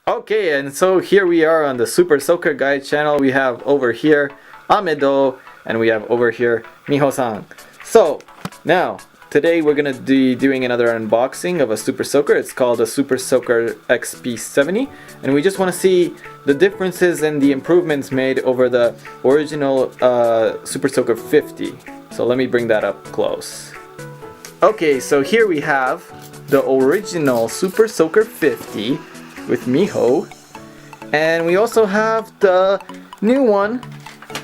Okay, and so here we are on the SuperSoakerGuy channel. We have over here Amedo, and we have over here Miho-san. So, now, today we're going to be doing another unboxing of a Super Soaker. It's called a SuperSoaker XP70, and we just want to see the differences and the improvements made over the original Super Soaker 50. So let me bring that up close. Okay, so here we have the original Super Soaker 50 with Miho, and we also have the new one,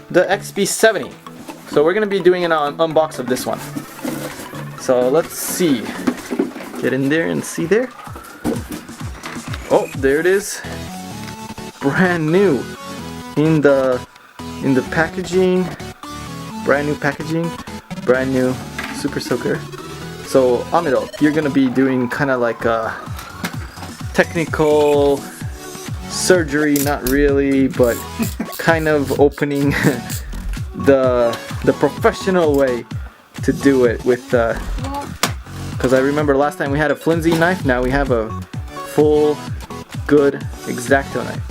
the XP70. So we're gonna be doing an unbox of this one. So let's see. Get in there and see there. Oh, there it is. Brand new in the packaging. Brand new packaging. Brand new Super Soaker. So Amedo, you're gonna be doing kind of like a technical surgery, not really, but kind of opening the professional way to do it with because I remember last time we had a flimsy knife, now we have a full good X-Acto knife.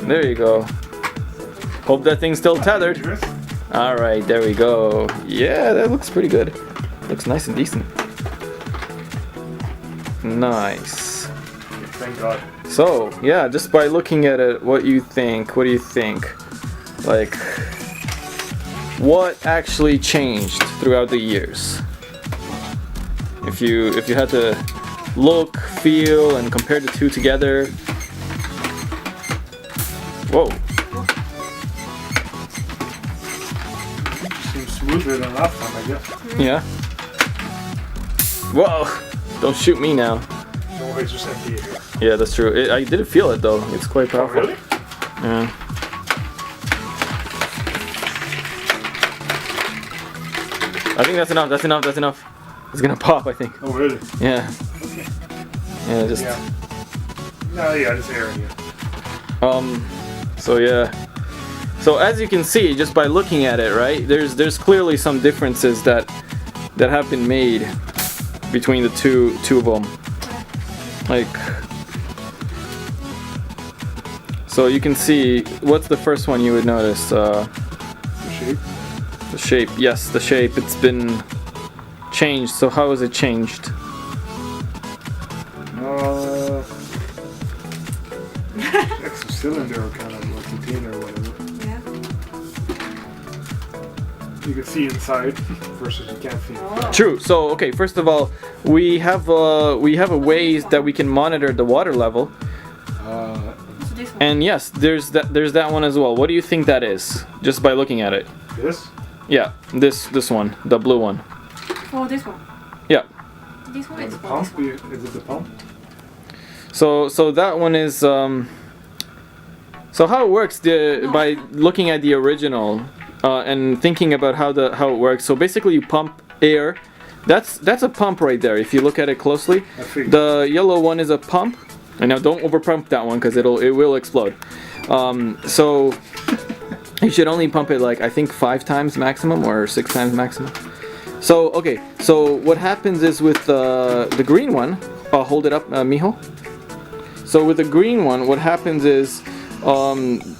There you go. Hope that thing's still tethered. Alright, there we go. Yeah, that looks pretty good. Looks nice and decent. Nice. Thank God. So, yeah, just by looking at it, what do you think? Like, what actually changed throughout the years? If you had to look, feel, and compare the two together. Whoa. Seems smoother than last time, I guess. Yeah. Whoa. Don't shoot me now. No, it's just empty here. Yeah, that's true. I didn't feel it though. It's quite powerful. Oh, really? Yeah. I think that's enough. That's enough. It's gonna pop, I think. Oh, really? Yeah. Okay. Yeah, just. Yeah. No, yeah, just air in here. So yeah. So as you can see, just by looking at it, right? There's clearly some differences that have been made between the two of them. Like, so you can see, what's the first one you would notice? The shape? The shape. Yes, the shape. It's been changed. So how has it changed? Extra cylinder kind of a container or whatever. Yeah. You can see inside versus you can't see. Oh. True. So okay, first of all, we have a ways that we can monitor the water level. So this one. And yes, there's that one as well. What do you think that is? Just by looking at it. This? Yeah, this one, the blue one. Oh, this one. Yeah. This one is The for pump? this one. Is it the pump? So that one is so how it works by looking at the original and thinking about how it works. So basically you pump air. That's a pump right there. If you look at it closely, the yellow one is a pump. And now don't overpump that one because it will explode. So you should only pump it like I think 5 times maximum or 6 times maximum. So okay, so what happens is with the green one, I'll hold it up, Miho. So with the green one, what happens is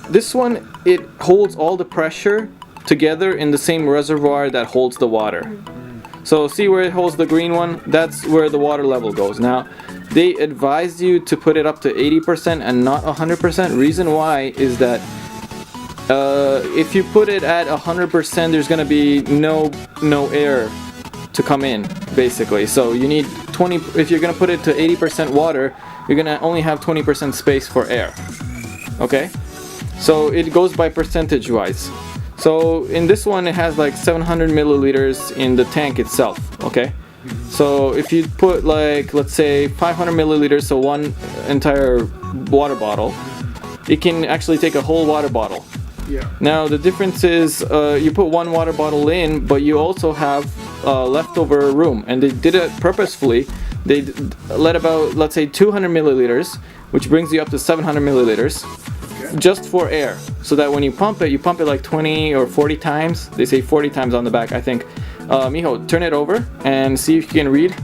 this one, it holds all the pressure together in the same reservoir that holds the water. So see where it holds the green one? That's where the water level goes. Now, they advise you to put it up to 80% and not 100%. Reason why is that if you put it at 100%, there's gonna be no air to come in, basically. So you need 20. If you're gonna put it to 80% water, you're gonna only have 20% space for air. Okay, so it goes by percentage wise. So in this one, it has like 700 milliliters in the tank itself. Okay, So if you put like, let's say 500 milliliters, so one entire water bottle, it can actually take a whole water bottle. Yeah. Now the difference is you put one water bottle in, but you also have leftover room, and they did it purposefully. They let about, let's say, 200 milliliters, which brings you up to 700 milliliters, just for air, so that when you pump it like 20 or 40 times. They say 40 times on the back, I think. Miho, turn it over and see if you can read.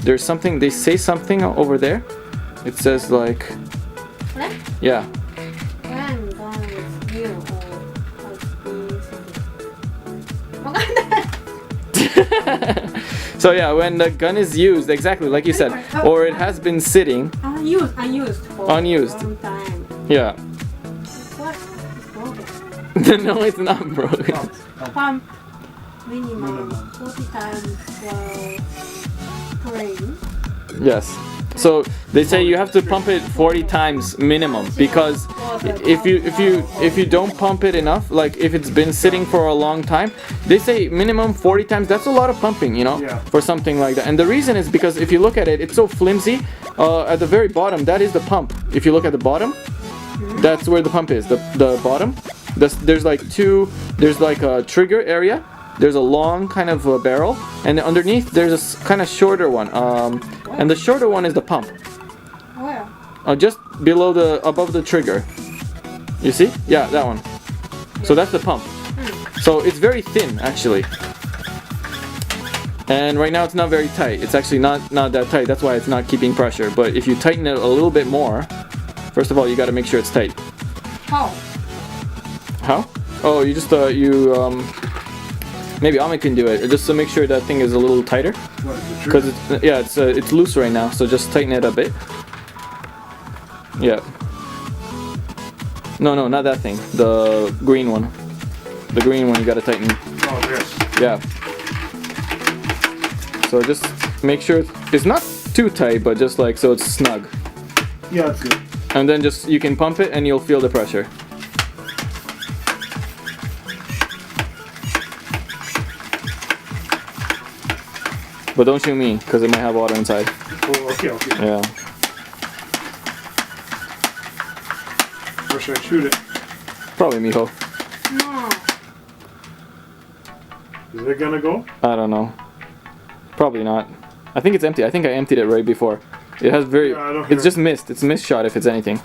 There's something, they say something over there. It says like, yeah. When gun is new or So yeah, when the gun is used, exactly like you said, or it has been sitting. unused for Unused. a long time. Yeah. What? It's broken. No, it's not broken. Pump minimum 40 times while spraying. Yes. So they say you have to pump it 40 times minimum, because if you don't pump it enough, like if it's been sitting for a long time, they say minimum 40 times. That's a lot of pumping, you know, for something like that. And the reason is because if you look at it, it's so flimsy. At the very bottom, that is the pump. If you look at the bottom, that's where the pump is. The bottom. There's like a trigger area. There's a long kind of barrel, and underneath there's a kind of shorter one. And the shorter one is the pump. Where? Just above the trigger. You see? Yeah, that one. So that's the pump. So it's very thin, actually. And right now it's not very tight. It's actually not that tight. That's why it's not keeping pressure. But if you tighten it a little bit more, first of all, you got to make sure it's tight. How? How? Oh, you just maybe Amit can do it, just to make sure that thing is a little tighter. Because it's loose right now, so just tighten it a bit. Yeah. No, not that thing. The green one. The green one you gotta tighten. Oh, yes. Yeah. So just make sure it's not too tight, but just like so it's snug. Yeah, that's good. And then just you can pump it and you'll feel the pressure. But don't shoot me, because it might have water inside. Oh, okay. Yeah. Or should I shoot it? Probably Miho. No. Is it gonna go? I don't know. Probably not. I think it's empty. I think I emptied it right before. It has very... Yeah, I don't hear it's just mist. It's mist shot if it's anything.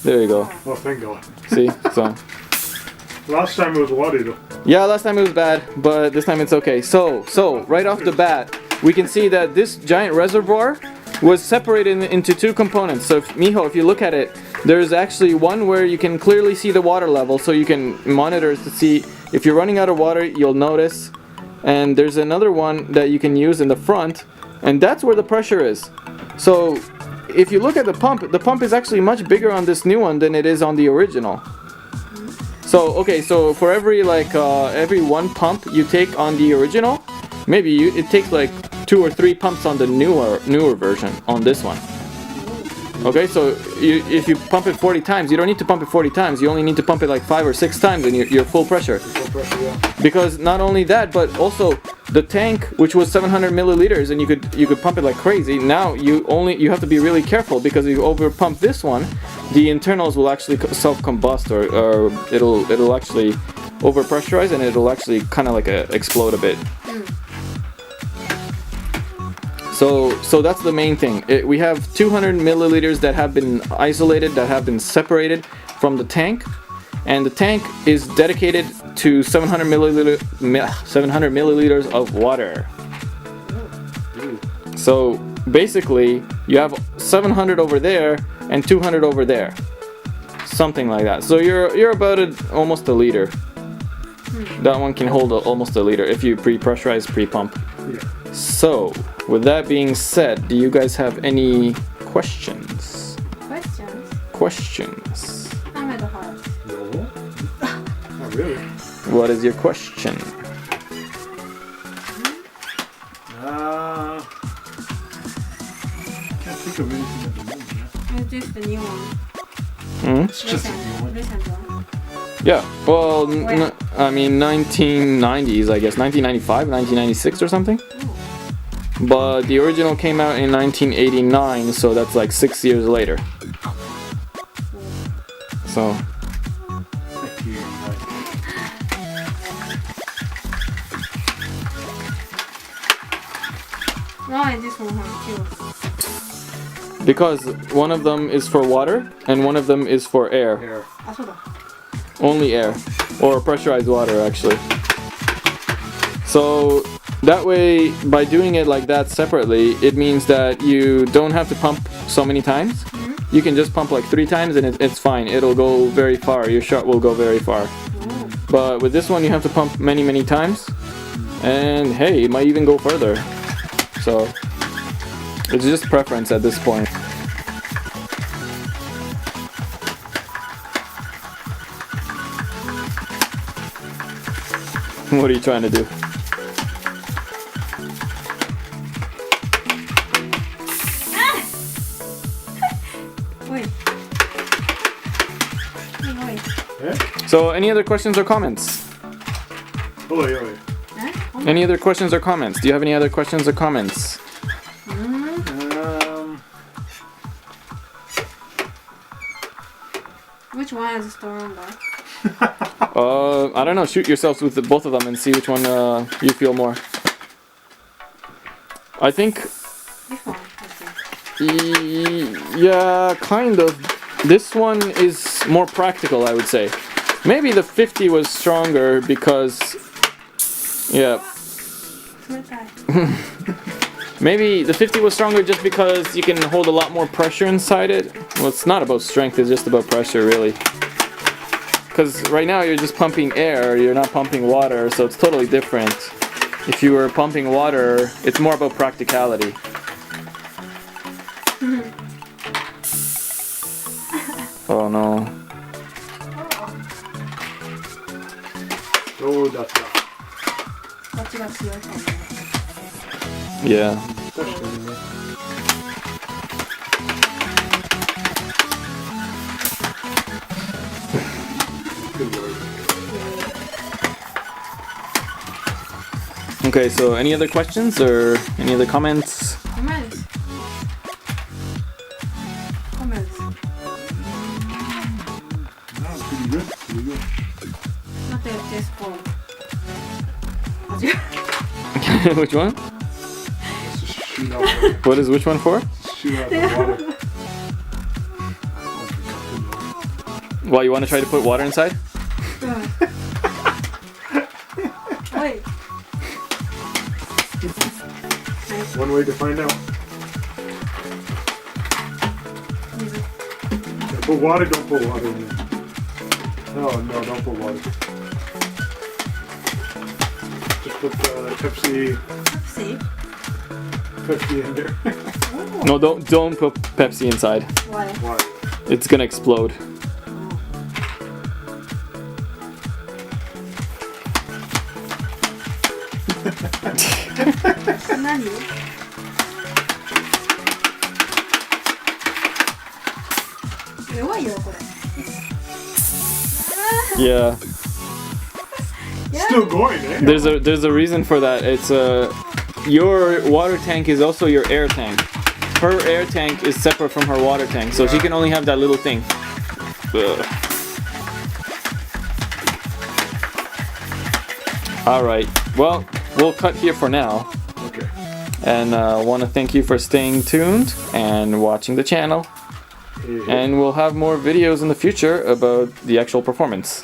There you go. Oh, thank God. See? So... Last time it was water though. Yeah, last time it was bad, but this time it's okay. So right off the bat, we can see that this giant reservoir was separated into two components. So Miho, if you look at it, there's actually one where you can clearly see the water level, so you can monitor to see if you're running out of water, you'll notice. And there's another one that you can use in the front, and that's where the pressure is. So if you look at the pump is actually much bigger on this new one than it is on the original. So okay, so for every every one pump you take on the original, maybe it takes like 2 or 3 pumps on the newer version on this one. Okay, so if you pump it 40 times, you don't need to pump it 40 times. You only need to pump it like 5 or 6 times, and you're full pressure. Full pressure, yeah. Because not only that, but also the tank, which was 700 milliliters, and you could pump it like crazy. Now you have to be really careful, because if you over pump this one, the internals will actually self-combust, or it'll actually over-pressurize, and it'll actually kind of like explode a bit. So that's the main thing. We have 200 milliliters that have been isolated, that have been separated from the tank, and the tank is dedicated to 700 milliliters of water. So basically, you have 700 over there and 200 over there, something like that. So you're about almost a liter. That one can hold almost a liter if you pre-pressurize, pre-pump. Yeah. So, with that being said, do you guys have any questions? Questions? I'm at the heart. No. Not really. What is your question? Can't think of anything at the moment. Yeah. It's just the new one. Hmm? It's just a new one. Recent one. Yeah. Well, When? I mean 1990s, I guess 1995, 1996 or something. But the original came out in 1989, so that's like 6 years later. So. Why this one has two? Because one of them is for water and one of them is for air. Here. あ、そうだ。 Only air. Or pressurized water, actually. So that way, by doing it like that separately, it means that you don't have to pump so many times. You can just pump like 3 times and it's fine. It'll go very far. Your shot will go very far. But with this one, you have to pump many, many times. And hey, it might even go further. So it's just preference at this point. What are you trying to do? Wait. Wait. So any other questions or comments? Oi, oi. Any other questions or comments? Do you have any other questions or comments? Which one has a stronger? I don't know. Shoot yourselves with both of them and see which one you feel more. I think, This one, I think. yeah, kind of. This one is more practical, I would say. Maybe the 50 was stronger because, yeah. 冷たい。 Maybe the 50 was stronger just because you can hold a lot more pressure inside it. Well, it's not about strength, it's just about pressure, really. Because right now you're just pumping air, you're not pumping water, so it's totally different. If you were pumping water, it's more about practicality. Oh no. どうだったこっちが強いかも。 Yeah. 確かにね。Okay, so any other questions or any other comments? Comments. Comments. No, pretty good. Pretty good. Not this one. 違う。 Which one? Let's just shoot out the, What is which one for? shoot out the water. Well, you want to try to put water inside? おい。 One way to find out. 水。 Put water, don't put water in there. No, don't put water. Just put Pepsi Pepsi? in there. No, don't put Pepsi inside. Why? Why? It's gonna explode. Oh. 何？ 弱いよこれ。 Yeah. Still going, eh? There's a reason for that. It's your water tank is also your air tank. Her air tank is separate from her water tank, so she can only have that little thing. Ugh. All right. Well, we'll cut here for now. Okay. And want to thank you for staying tuned and watching the channel. And we'll have more videos in the future about the actual performance.